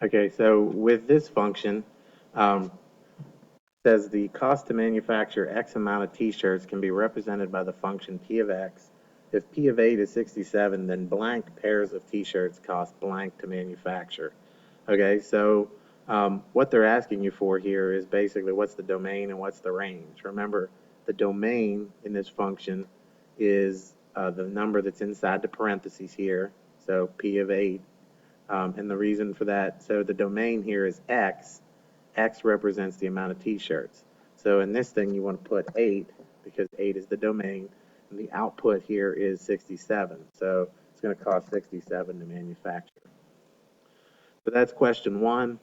Okay, so with this function, um, says the cost to manufacture X amount of t-shirts can be represented by the function P of X. If P of 8 is 67, then blank pairs of t-shirts cost blank to manufacture. Okay, so what they're asking you for here is basically what's the domain and what's the range. Remember, the domain in this function is the number that's inside the parentheses here, so P of 8. And the reason for that, so the domain here is X. X represents the amount of t-shirts. So in this thing, you want to put 8 because 8 is the domain. And the output here is 67. So it's going to cost 67 to manufacture. So that's question one.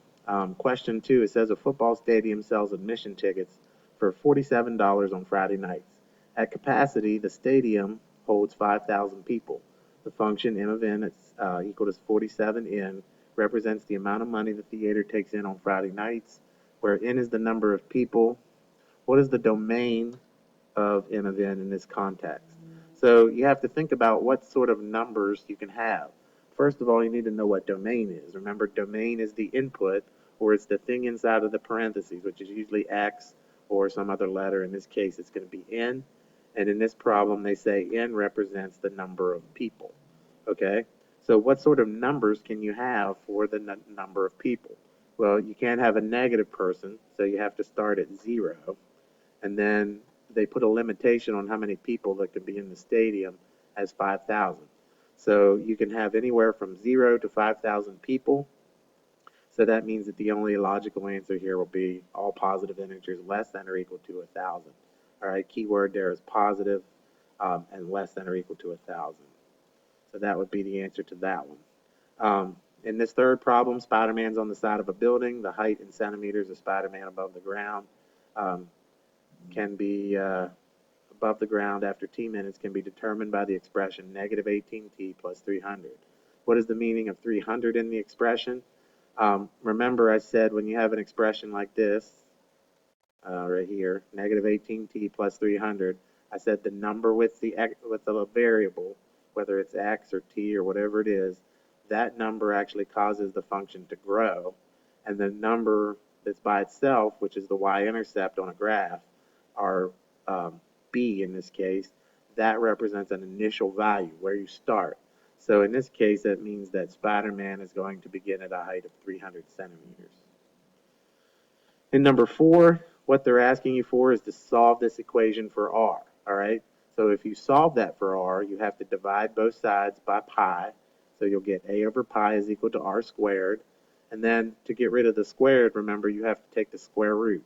Question two, it says a football stadium sells admission tickets for $47 on Friday nights. At capacity, the stadium holds 5,000 people. The function M of n is equal to 47n represents the amount of money the theater takes in on Friday nights, where n is the number of people. What is the domain of M of n in this context? So you have to think about what sort of numbers you can have. First of all, you need to know what domain is. Remember, domain is the input, or it's the thing inside of the parentheses, which is usually X or some other letter. In this case, it's going to be N. And in this problem, they say N represents the number of people. Okay? So what sort of numbers can you have for the number of people? Well, you can't have a negative person, so you have to start at 0. And then they put a limitation on how many people that can be in the stadium as 5,000. So you can have anywhere from 0 to 5,000 people. So that means that the only logical answer here will be all positive integers less than or equal to 1,000. All right, keyword there is positive, and less than or equal to 1,000. So that would be the answer to that one. In this third problem, Spider-Man's on the side of a building. The height in centimeters of Spider-Man above the ground um, can be above the ground after t minutes can be determined by the expression negative 18t plus 300. What is the meaning of 300 in the expression? Remember I said when you have an expression like this, right here, negative 18t plus 300, I said the number with the variable, whether it's x or t or whatever it is, that number actually causes the function to grow, and the number that's by itself, which is the y-intercept on a graph, or b in this case, that represents an initial value where you start. So in this case, that means that Spider-Man is going to begin at a height of 300 centimeters. In number four, what they're asking you for is to solve this equation for r, all right? So if you solve that for r, you have to divide both sides by pi. So you'll get a over pi is equal to r squared. And then to get rid of the squared, remember you have to take the square root,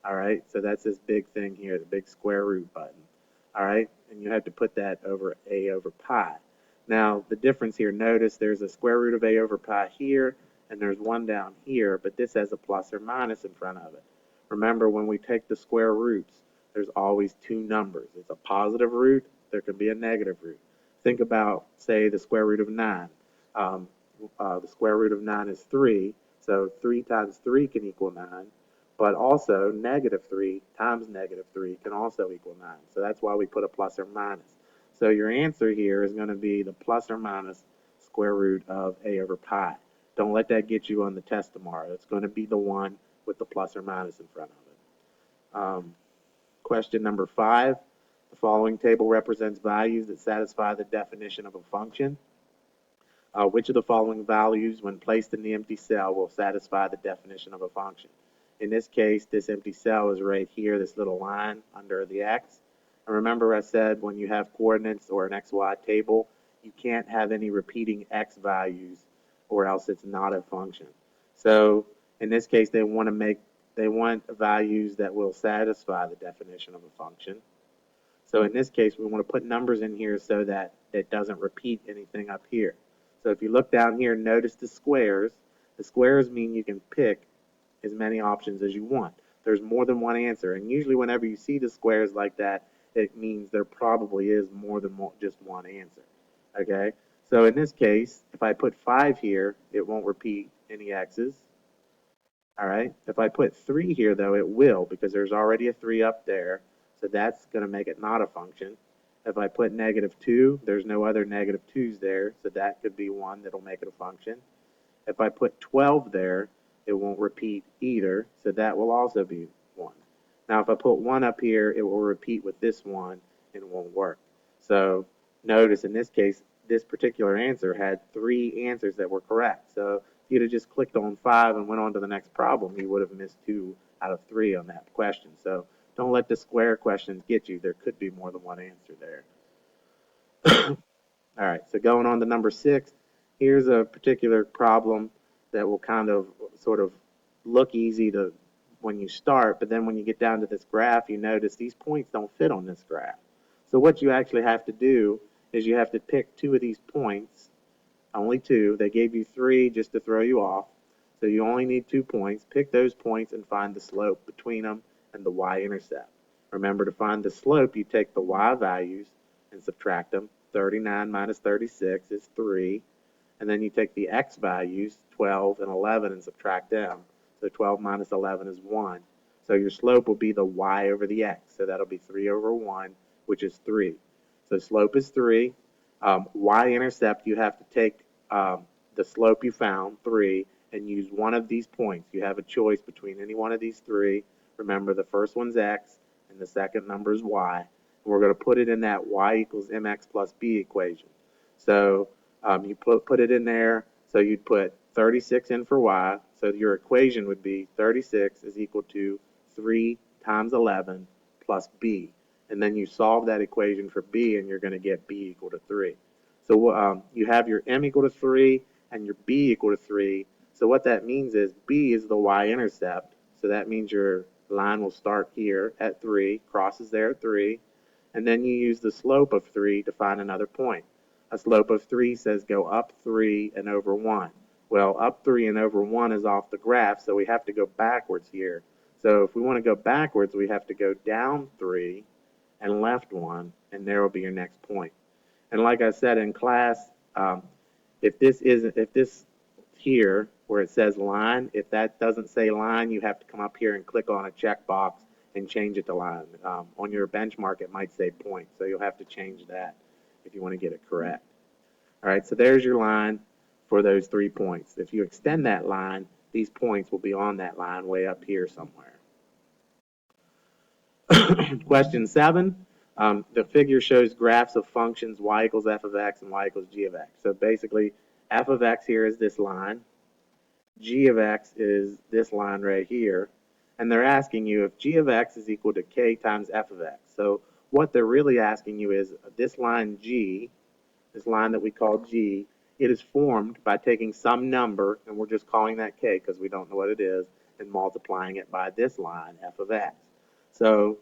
all right? So that's this big thing here, the big square root button, all right? And you have to put that over a over pi. Now, the difference here, notice there's a square root of a over pi here, and there's one down here, but this has a plus or minus in front of it. Remember, when we take the square roots, there's always two numbers. It's a positive root, there can be a negative root. Think about, say, the square root of 9. Um, the square root of 9 is 3, so 3 times 3 can equal 9, but also negative 3 times negative 3 can also equal 9. So that's why we put a plus or minus. So your answer here is going to be the plus or minus square root of a over pi. Don't let that get you on the test tomorrow. It's going to be the one with the plus or minus in front of it. Question number 5. The following table represents values that satisfy the definition of a function. Which of the following values, when placed in the empty cell, will satisfy the definition of a function? In this case, this empty cell is right here, this little line under the x. And remember I said when you have coordinates or an xy table, you can't have any repeating x values or else it's not a function. So in this case, they want values that will satisfy the definition of a function. So in this case, we want to put numbers in here so that it doesn't repeat anything up here. So if you look down here, notice the squares. The squares mean you can pick as many options as you want. There's more than one answer, and usually whenever you see the squares like that, it means there probably is more than just one answer. Okay? So in this case, if I put 5 here, it won't repeat any x's. All right? If I put 3 here, though, it will, because there's already a 3 up there, so that's going to make it not a function. If I put negative 2, there's no other negative 2's there, so that could be one that'll make it a function. If I put 12 there, it won't repeat either, so that will also be 1. Now, if I put 1 up here, it will repeat with this 1, and it won't work. So notice in this case, this particular answer had 3 answers that were correct. So if you'd have just clicked on 5 and went on to the next problem, you would have missed 2 out of 3 on that question. So don't let the square questions get you. There could be more than one answer there. All right, so going on to number 6, here's a particular problem that will kind of sort of look easy to when you start, but then when you get down to this graph, you notice these points don't fit on this graph. So what you actually have to do is you have to pick 2 of these points, only 2. They gave you 3 just to throw you off. So you only need 2 points. Pick those points and find the slope between them and the y-intercept. Remember, to find the slope, you take the y values and subtract them. 39 minus 36 is 3. And then you take the x values, 12 and 11, and subtract them. So 12 minus 11 is 1. So your slope will be the y over the x. So that'll be 3 over 1, which is 3. So slope is 3. Y-intercept, you have to take the slope you found, 3, and use one of these points. You have a choice between any one of these 3. Remember, the first one's x, and the second number is y. And we're going to put it in that y equals mx plus b equation. So you put it in there. So you'd put 36 in for y. So your equation would be 36 is equal to 3 times 11 plus b. And then you solve that equation for b, and you're going to get b equal to 3. So you have your m equal to 3 and your b equal to 3. So what that means is b is the y-intercept. So that means your line will start here at 3, crosses there at 3, and then you use the slope of 3 to find another point. A slope of 3 says go up 3 and over 1. Well, up 3 and over 1 is off the graph, so we have to go backwards here. So if we want to go backwards, we have to go down 3 and left 1, and there will be your next point. And like I said in class, if this here where it says line, if that doesn't say line, you have to come up here and click on a checkbox and change it to line. On your benchmark, it might say point, so you'll have to change that if you want to get it correct. All right, so there's your line for those 3 points. If you extend that line, these points will be on that line way up here somewhere. Question 7. The figure shows graphs of functions y equals f of x and y equals g of x. So basically, f of x here is this line. G of x is this line right here. And they're asking you if g of x is equal to k times f of x. So what they're really asking you is this line g, this line that we call g, it is formed by taking some number, and we're just calling that k because we don't know what it is, and multiplying it by this line, f of x. So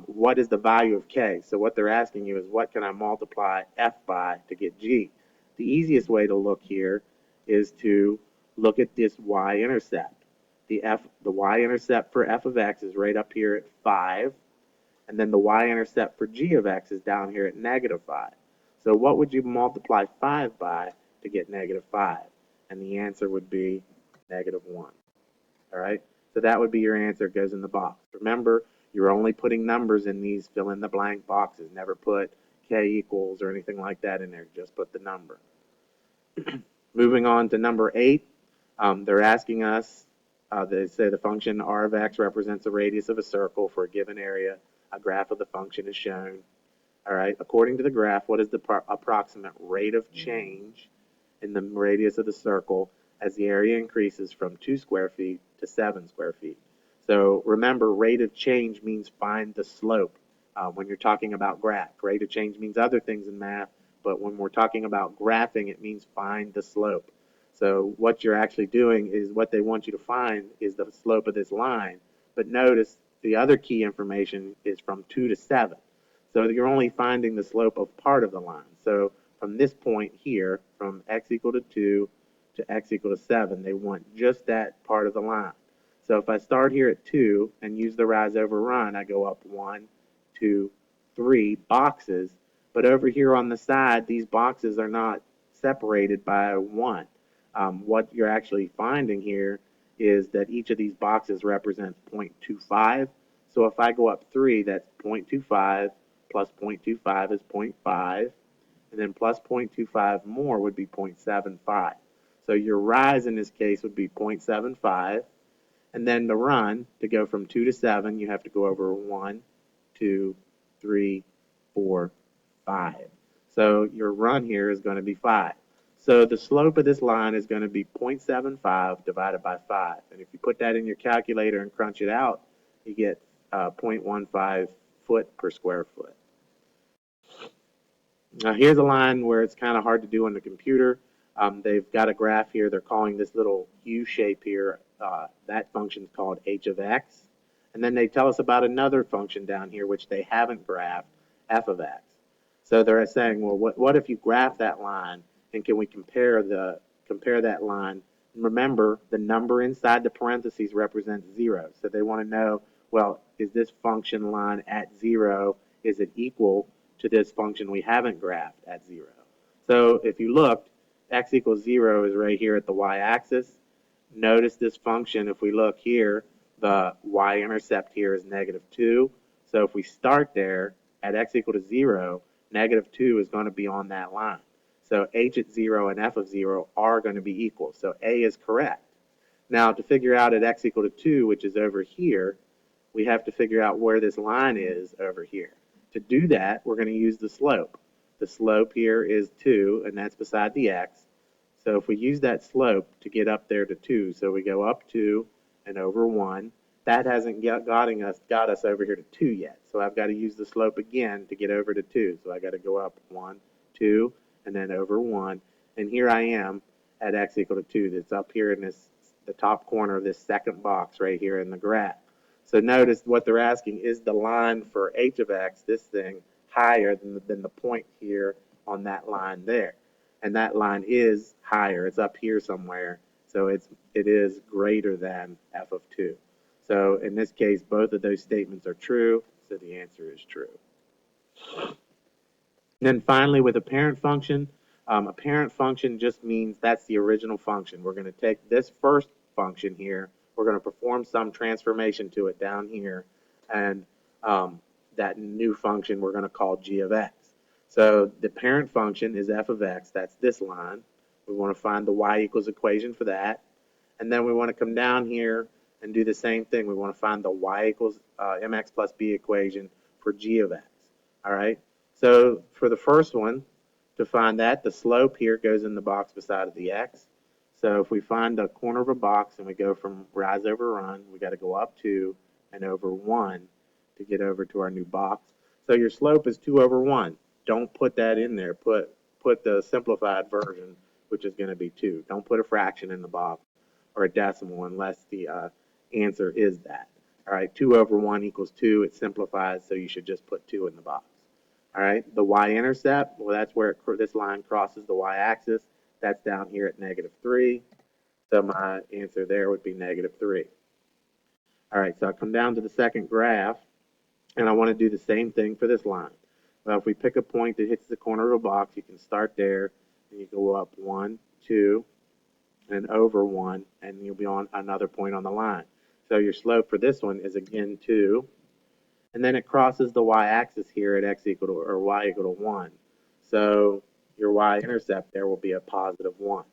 what is the value of k? So what they're asking you is what can I multiply f by to get g? The easiest way to look here is to look at this y-intercept. The y-intercept for f of x is right up here at 5, and then the y-intercept for g of x is down here at negative 5. So what would you multiply 5 by to get negative 5? And the answer would be negative 1. All right? So that would be your answer. It goes in the box. Remember, you're only putting numbers in these fill-in-the-blank boxes. Never put k equals or anything like that in there. Just put the number. Moving on to number 8, they're asking us, they say the function r of x represents the radius of a circle for a given area. A graph of the function is shown. All right, according to the graph, what is the approximate rate of change in the radius of the circle as the area increases from 2 square feet to 7 square feet? So remember, rate of change means find the slope. When you're talking about graph, rate of change means other things in math, but when we're talking about graphing, it means find the slope. So what you're actually doing is what they want you to find is the slope of this line. But notice the other key information is from 2 to 7. So you're only finding the slope of part of the line. So from this point here, from x equal to 2 to x equal to 7, they want just that part of the line. So if I start here at 2 and use the rise over run, I go up 1, 2, 3 boxes. But over here on the side, these boxes are not separated by 1. What you're actually finding here is that each of these boxes represents 0.25. So if I go up 3, that's 0.25 plus 0.25 is 0.5, and then plus 0.25 more would be 0.75. So your rise in this case would be 0.75. And then the run, to go from 2 to 7, you have to go over 1, 2, 3, 4, 5. So your run here is going to be 5. So the slope of this line is going to be 0.75 divided by 5. And if you put that in your calculator and crunch it out, you get 0.15 foot per square foot. Now here's a line where it's kind of hard to do on the computer. They've got a graph here. They're calling this little U shape here. That function is called h of x. And then they tell us about another function down here which they haven't graphed, f of x. So they're saying, well, what if you graph that line, and can we compare that line? Remember, the number inside the parentheses represents 0. So they want to know, well, is this function line at 0? Is it equal to this function we haven't graphed at 0? So if you looked, x equals 0 is right here at the y-axis. Notice this function, if we look here, the y-intercept here is -2. So if we start there at x equal to 0, -2 is going to be on that line. So h at 0 and f of 0 are going to be equal. So A is correct. Now to figure out at x equal to 2, which is over here, we have to figure out where this line is over here. To do that, we're going to use the slope. The slope here is 2, and that's beside the x. So if we use that slope to get up there to 2, so we go up 2 and over 1, that hasn't got us over here to 2 yet. So I've got to use the slope again to get over to 2. So I got to go up 1, 2, and then over 1. And here I am at x equal to 2. That's up here in the top corner of this second box right here in the graph. So notice what they're asking, is the line for h of x, this thing, higher than the point here on that line there? And that line is higher. It's up here somewhere. So it is greater than f of 2. So in this case, both of those statements are true. So the answer is true. And then finally, with a parent function just means that's the original function. We're going to take this first function here. We're going to perform some transformation to it down here. And that new function we're going to call g of x. So the parent function is f of x. That's this line. We want to find the y equals equation for that. And then we want to come down here and do the same thing. We want to find the y equals mx plus b equation for g of x. All right. So for the first one, to find that, the slope here goes in the box beside of the x. So if we find the corner of a box and we go from rise over run, we got to go up 2 and over 1 to get over to our new box. So your slope is 2 over 1. Don't put that in there. Put the simplified version, which is going to be 2. Don't put a fraction in the box or a decimal unless the answer is that. All right, 2 over 1 equals 2. It simplifies, so you should just put 2 in the box. All right, the y-intercept, well, that's where this line crosses the y-axis. That's down here at -3. So my answer there would be -3. All right, so I come down to the second graph, and I want to do the same thing for this line. Well, if we pick a point that hits the corner of a box, you can start there, and you go up 1, 2, and over 1, and you'll be on another point on the line. So your slope for this one is again 2, and then it crosses the y-axis here at x equal to, or y equal to 1. So your y-intercept there will be a positive 1.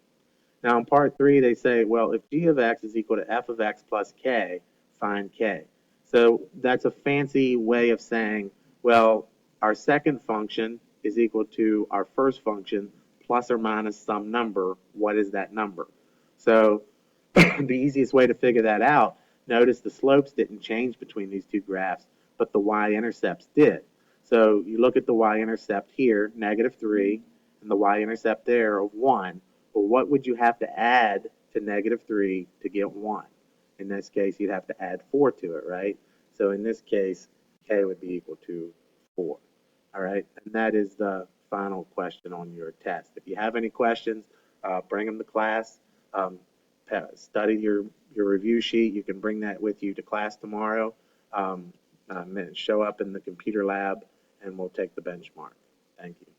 Now in part 3, they say, well, if g of x is equal to f of x plus k, find k. So that's a fancy way of saying, well, our second function is equal to our first function plus or minus some number. What is that number? So the easiest way to figure that out, notice the slopes didn't change between these two graphs, but the y-intercepts did. So you look at the y-intercept here, -3, and the y-intercept there of 1. Well, what would you have to add to -3 to get 1? In this case, you'd have to add 4 to it, right? So in this case, k would be equal to 4. All right, and that is the final question on your test. If you have any questions, bring them to class. Study your review sheet. You can bring that with you to class tomorrow. Show up in the computer lab, and we'll take the benchmark. Thank you.